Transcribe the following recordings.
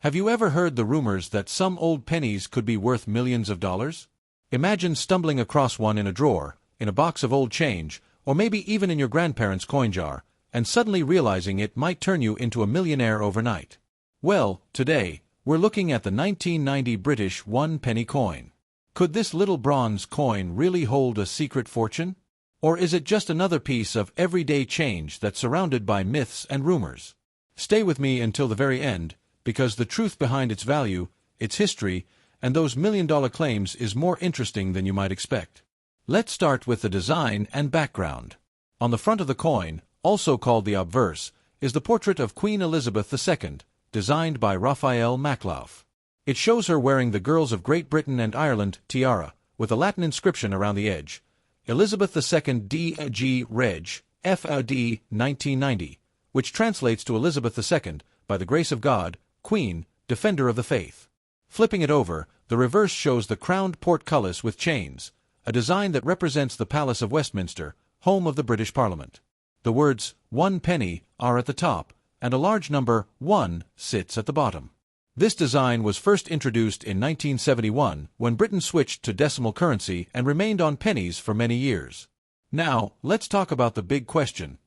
Have you ever heard the rumors that some old pennies could be worth millions of dollars? Imagine stumbling across one in a drawer, in a box of old change, or maybe even in your grandparents' coin jar, and suddenly realizing it might turn you into a millionaire overnight. Well, today, we're looking at the 1990 British 1 penny coin. Could this little bronze coin really hold a secret fortune? Or is it just another piece of everyday change that's surrounded by myths and rumors? Stay with me until the very end, because the truth behind its value, its history, and those million-dollar claims is more interesting than you might expect. Let's start with the design and background. On the front of the coin, also called the obverse, is the portrait of Queen Elizabeth II, designed by Raphael Maklauf. It shows her wearing the Girls of Great Britain and Ireland tiara, with a Latin inscription around the edge, Elizabeth II D.G. Reg. F.A.D. 1990, which translates to Elizabeth II, by the grace of God, Queen, Defender of the Faith. Flipping it over, the reverse shows the crowned portcullis with chains, a design that represents the Palace of Westminster, home of the British Parliament. The words, 1 penny, are at the top, and a large number, 1, sits at the bottom. This design was first introduced in 1971 when Britain switched to decimal currency and remained on pennies for many years. Now, let's talk about the big question.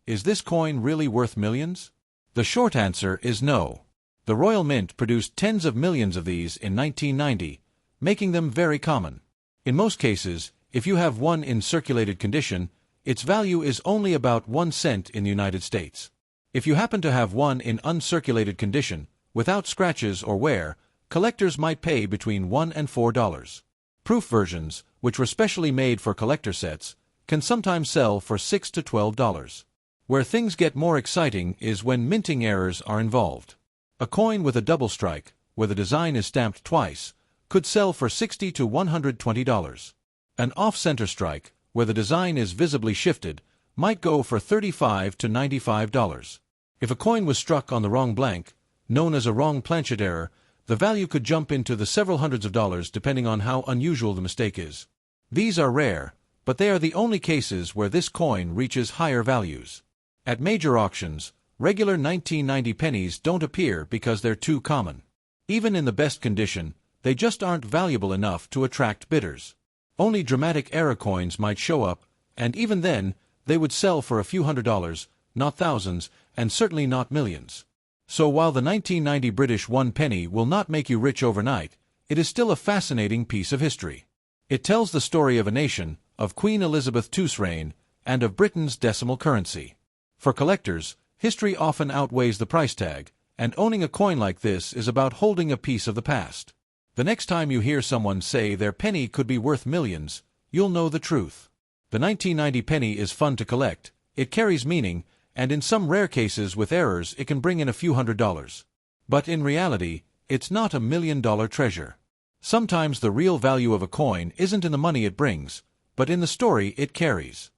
Is this coin really worth millions? The short answer is no. The Royal Mint produced tens of millions of these in 1990, making them very common. In most cases, if you have one in circulated condition, its value is only about 1 cent in the United States. If you happen to have one in uncirculated condition, without scratches or wear, collectors might pay between $1 and $4. Proof versions, which were specially made for collector sets, can sometimes sell for $6 to $12. Where things get more exciting is when minting errors are involved. A coin with a double strike, where the design is stamped twice, could sell for $60 to $120. An off-center strike, where the design is visibly shifted, might go for $35 to $95. If a coin was struck on the wrong blank, known as a wrong planchet error, the value could jump into the several hundreds of dollars depending on how unusual the mistake is. These are rare, but they are the only cases where this coin reaches higher values. At major auctions, regular 1990 pennies don't appear because they're too common. Even in the best condition, they just aren't valuable enough to attract bidders. Only dramatic era coins might show up, and even then, they would sell for a few $100s, not thousands, and certainly not millions. So while the 1990 British 1 penny will not make you rich overnight, it is still a fascinating piece of history. It tells the story of a nation, of Queen Elizabeth II's reign, and of Britain's decimal currency. For collectors, history often outweighs the price tag, and owning a coin like this is about holding a piece of the past. The next time you hear someone say their penny could be worth millions, you'll know the truth. The 1990 penny is fun to collect, it carries meaning, and in some rare cases with errors it can bring in a few $100s. But in reality, it's not a million-dollar treasure. Sometimes the real value of a coin isn't in the money it brings, but in the story it carries.